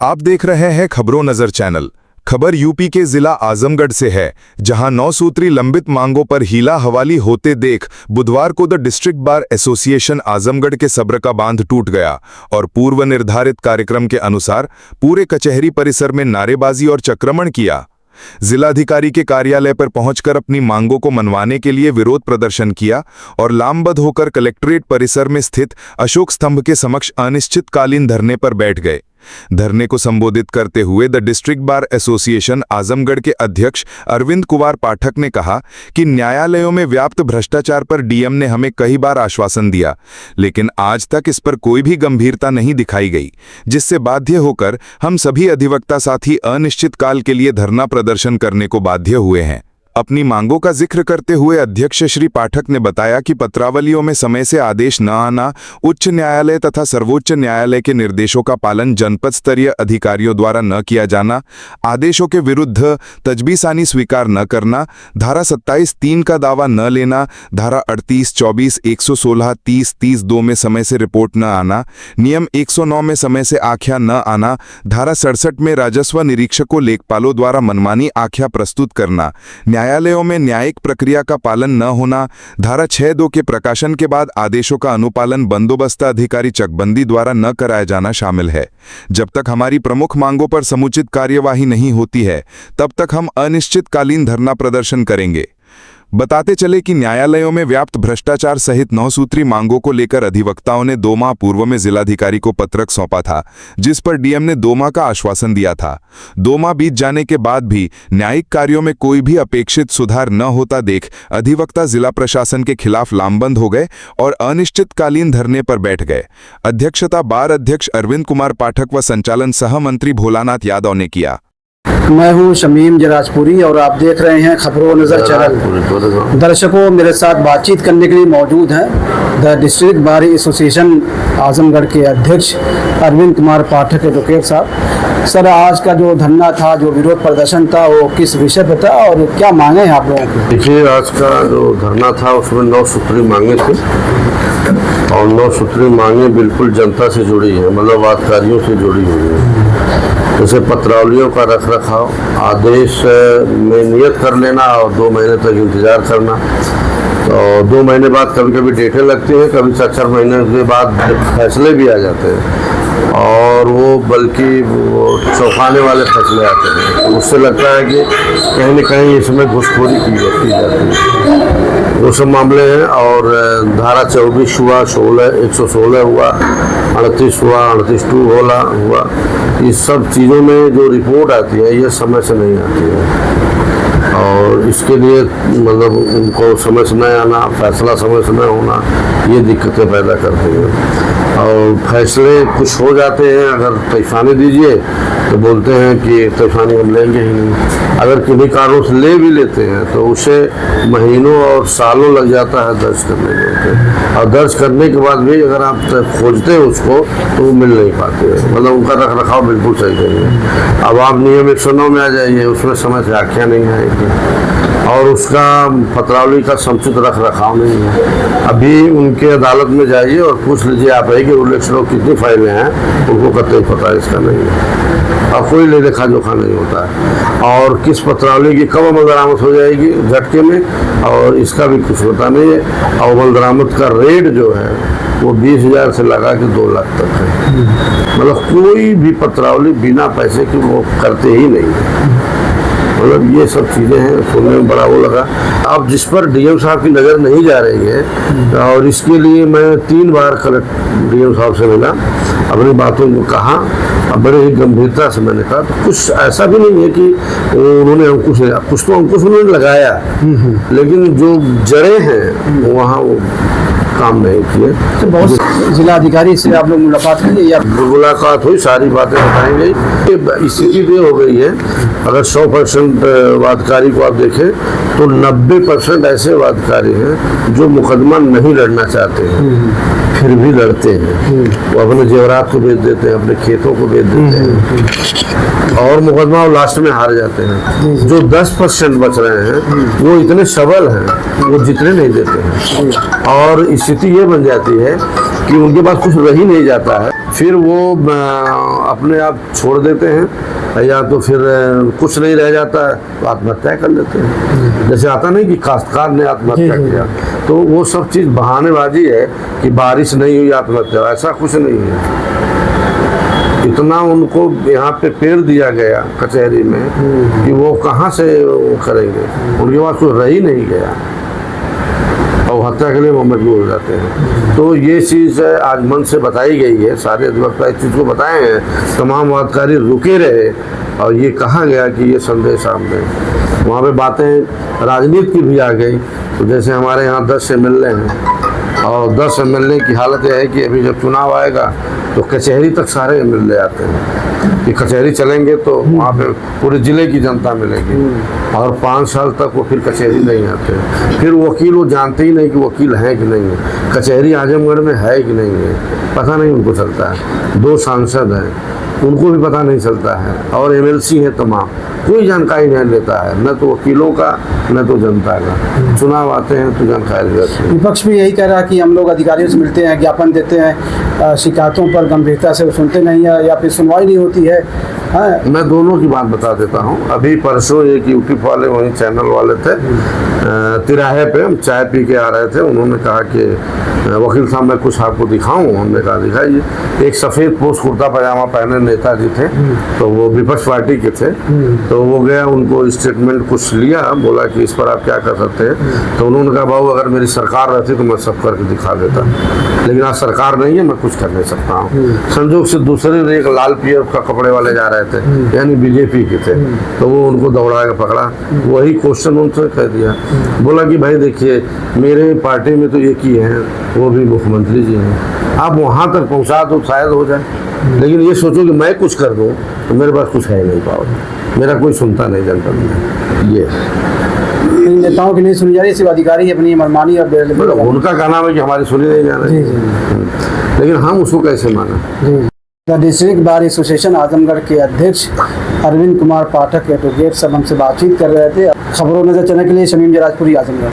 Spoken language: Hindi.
आप देख रहे हैं खबरों नजर चैनल। खबर यूपी के जिला आजमगढ़ से है, जहां 9 सूत्री लंबित मांगों पर हीला हवाली होते देख बुधवार को the district bar association Azamgarh के सब्र का बांध टूट गया और पूर्व निर्धारित कार्यक्रम के अनुसार पूरे कचहरी परिसर में नारेबाजी और चक्रमण किया। जिलाधिकारी के कार्यालय पर पहुंचकर अपनी मांगों को मनवाने के लिए विरोध प्रदर्शन किया और लामबद्ध होकर कलेक्ट्रेट परिसर में स्थित अशोक स्तंभ के समक्ष अनिश्चितकालीन धरने पर बैठ गए। धरने को संबोधित करते हुए the district bar association Azamgarh के अध्यक्ष अरविंद कुमार पाठक ने कहा कि न्यायालयों में व्याप्त भ्रष्टाचार पर डीएम ने हमें कई बार आश्वासन दिया, लेकिन आज तक इस पर कोई भी गंभीरता नहीं दिखाई गई, जिससे बाध्य होकर हम सभी अधिवक्ता साथी अनिश्चितकाल के लिए धरना प्रदर्शन करने को बाध्य हुए हैं। अपनी मांगों का जिक्र करते हुए अध्यक्ष श्री पाठक ने बताया कि पत्रावलियों में समय से आदेश न आना, उच्च न्यायालय तथा सर्वोच्च न्यायालय के निर्देशों का पालन जनपद स्तरीय अधिकारियों द्वारा न किया जाना, आदेशों के विरुद्ध तजबीसानी स्वीकार न करना, धारा 27(3) का दावा न लेना, धारा 38, 24, 116, 30, 30(2) में समय से रिपोर्ट न आना, नियम 109 में समय से आख्या न आना, धारा 67 में राजस्व निरीक्षकों लेखपालों द्वारा मनमानी आख्या प्रस्तुत करना, न्यायालयों में न्यायिक प्रक्रिया का पालन न होना, धारा 6(2) के प्रकाशन के बाद आदेशों का अनुपालन बंदोबस्त अधिकारी चकबंदी द्वारा न कराया जाना शामिल है। जब तक हमारी प्रमुख मांगों पर समुचित कार्यवाही नहीं होती है, तब तक हम अनिश्चितकालीन धरना प्रदर्शन करेंगे। बताते चले कि न्यायालयों में व्याप्त भ्रष्टाचार सहित 9 सूत्री मांगों को लेकर अधिवक्ताओं ने 2 माह पूर्व में जिलाधिकारी को पत्रक सौंपा था, जिस पर डीएम ने 2 माह का आश्वासन दिया था। 2 माह बीत जाने के बाद भी न्यायिक कार्यों में कोई भी अपेक्षित सुधार न होता देख अधिवक्ता जिला प्रशासन के खिलाफ लामबंद हो गए और अनिश्चितकालीन धरने पर बैठ गए। अध्यक्षता बार अध्यक्ष अरविंद कुमार पाठक व संचालन सह मंत्री भोलानाथ यादव ने किया। मैं हूं शमीम जराजपुरी और आप देख रहे हैं खबरों नजर चैनल। दर्शकों, मेरे साथ बातचीत करने के लिए मौजूद हैं the district bar association Azamgarh के अध्यक्ष अरविंद कुमार पाठक एडवोकेट साहब। सर, आज का जो धरना था, जो विरोध प्रदर्शन था, वो किस विषय पर था और क्या मांगे हैं आप लोगों की? देखिए, आज का जो धरना था उसमें 9 सूत्री मांगे थे और 9 सूत्री मांगे बिल्कुल जनता से जुड़ी है, मतलब वादकारियों से जुड़ी हुई है। जैसे पत्रावलियों का रख रखाव, आदेश में नियत कर लेना और 2 महीने तक इंतज़ार करना। तो 2 महीने बाद कभी कभी डेटें लगती हैं, कभी 4 महीने के बाद फैसले भी आ जाते हैं और वो बल्कि वो चौंकाने वाले फैसले आते हैं। तो उससे लगता है कि कहीं न कहीं इसमें घुसखोरी की जाती है। वो सब मामले हैं और धारा 24 हुआ, 116 हुआ, 38 हुआ, 38(2) हुआ। इस सब चीज़ों में जो रिपोर्ट आती है ये समय से नहीं आती है और इसके लिए मतलब उनको समय से नहीं आना, फैसला समय से नहीं होना, ये दिक्कतें पैदा करते हैं। और फैसले कुछ हो जाते हैं, अगर तैफानी दीजिए तो बोलते हैं कि तैफानी हम लेंगे ही नहीं। अगर किन्हीं कारणों से ले भी लेते हैं तो उसे महीनों और सालों लग जाता है दर्ज करने में, और दर्ज करने के बाद भी अगर आप खोजते हैं उसको तो वो मिल नहीं पाते हैं, मतलब उनका रख रखाव बिल्कुल सही नहीं है। अब आप नियम 109 में आ जाइए, उसमें समय से आख्या नहीं आएगी और उसका पत्रावली का समुचित रख रखाव नहीं है। अभी उनके अदालत में जाइए और पूछ लीजिए आप है कि उल्लेखों कितनी फाइलें हैं, उनको कतई पता इसका नहीं है और कोई ले देखा जोखा नहीं होता है। और किस पत्रावली की कब अमल दरामद हो जाएगी झटके में, और इसका भी कुछ होता नहीं है। और अमल दरामद का रेट जो है वो 20,000 से लगा के 2 लाख तक है, मतलब कोई भी पत्रावली बिना पैसे की वो करते ही नहीं है। मतलब ये सब चीज़ें हैं, सुनने में बड़ा वो लगा। अब जिस पर डीएम साहब की नज़र नहीं जा रही है और इसके लिए मैं 3 बार डीएम साहब से मिला, अपनी बातों को कहा, बड़े ही गंभीरता से मैंने कहा। तो कुछ ऐसा भी नहीं है कि उन्होंने कुछ तो अंकुश उन्होंने लगाया, लेकिन जो जड़ें हैं वहाँ वो काम नहीं किए। तो बहुत जिलाधिकारी से आप लोग मुलाकात की या? मुलाकात हुई, सारी बातें बताई गई। स्थिति ये हो गई है, अगर 100% वादकारी को आप देखें तो 90% ऐसे वादकारी हैं जो मुकदमा नहीं लड़ना चाहते हैं, फिर भी लड़ते हैं। वो अपने जेवरात को बेच देते हैं, अपने खेतों को बेच देते हैं और मुकदमा लास्ट में हार जाते हैं। जो 10% बच रहे हैं वो इतने सबल हैं, वो जितने नहीं देते हैं और स्थिति ये बन जाती है कि उनके पास कुछ रह ही नहीं जाता है। फिर वो अपने आप छोड़ देते हैं या तो फिर कुछ नहीं रह जाता है तो आत्महत्या कर लेते हैं। जैसे आता नहीं कि काश्तकार ने आत्महत्या किया, तो वो सब चीज़ बहानेबाजी है कि बारिश नहीं हुई आत्महत्या, ऐसा कुछ नहीं है। इतना उनको यहाँ पे पेड़ दिया गया कचहरी में कि वो कहाँ से वो करेंगे, उनके पास कोई रह ही नहीं गया और हत्या के लिए वो मजबूर हो जाते हैं। तो ये चीज़ आज मन से बताई गई है, सारे अधिवक्ता इस चीज़ को बताए हैं, तमाम वादकारी रुके रहे और ये कहा गया कि ये संदेश सामने। वहाँ पे बातें राजनीति की भी आ गई। तो जैसे हमारे यहाँ 10 MLA हैं और 10 MLA की हालत यह है कि अभी जब चुनाव आएगा तो कचहरी तक सारे MLA आते हैं कि कचहरी चलेंगे तो वहाँ पे पूरे ज़िले की जनता मिलेगी और 5 साल तक वो फिर कचहरी नहीं आते। फिर वकील वो जानते ही नहीं कि वकील हैं कि नहीं है, कचहरी आजमगढ़ में है कि नहीं है, पता नहीं उनको चलता है। 2 सांसद हैं, उनको भी पता नहीं चलता है और MLC है तमाम, कोई जानकारी नहीं लेता है, न तो वकीलों का न तो जनता का। चुनाव आते हैं तो जानकारी रहती है। विपक्ष भी यही कह रहा है कि हम लोग अधिकारियों से मिलते हैं, ज्ञापन देते हैं, शिकायतों पर गंभीरता से सुनते नहीं है या फिर सुनवाई नहीं होती है। मैं दोनों की बात बता देता हूँ। अभी परसों एक यूट्यूब वाले वहीं चैनल वाले थे, तिराहे पे हम चाय पी के आ रहे थे, उन्होंने कहा कि वकील साहब मैं कुछ आपको दिखाऊं। हमने कहा दिखाइए। एक सफ़ेद पोस्ट कुर्ता पजामा पहने नेताजी थे, तो वो विपक्ष पार्टी के थे, तो वो गया, उनको स्टेटमेंट कुछ लिया, बोला कि इस पर आप क्या कर सकते हैं। तो उन्होंने कहा बाबू अगर मेरी सरकार रहती तो मैं सब करके दिखा देता, लेकिन आज सरकार नहीं है, मैं कुछ कर नहीं सकता हूँ। संजोग से दूसरे एक लाल पियर का कपड़े वाले जा रहे थे, यानी BJP के थे, तो वो उनको दौड़ा के पकड़ा, वही क्वेश्चन उनसे कह दिया। बोला कि भाई देखिए मेरे पार्टी में तो एक ही है, वो भी मुख्यमंत्री जी हैं, आप वहाँ तक पहुँचा तो शायद हो जाए, लेकिन ये सोचो कि मैं कुछ कर दूँ तो मेरे पास कुछ है नहीं, पाओगे मेरा कोई सुनता नहीं जनता में। ये इन नेताओं की नहीं सुनी जा रही, सिर्फ अधिकारी अपनी मनमानी और उनका कहना है कि हमारी सुनी नहीं जा रही, लेकिन हम उसको कैसे माने। The district bar association Azamgarh के अध्यक्ष अरविंद कुमार पाठक एडवोकेट सब हमसे बातचीत कर रहे थे। खबरों नजर चलने के लिए शमीम जराजपुरी, आजमगढ़।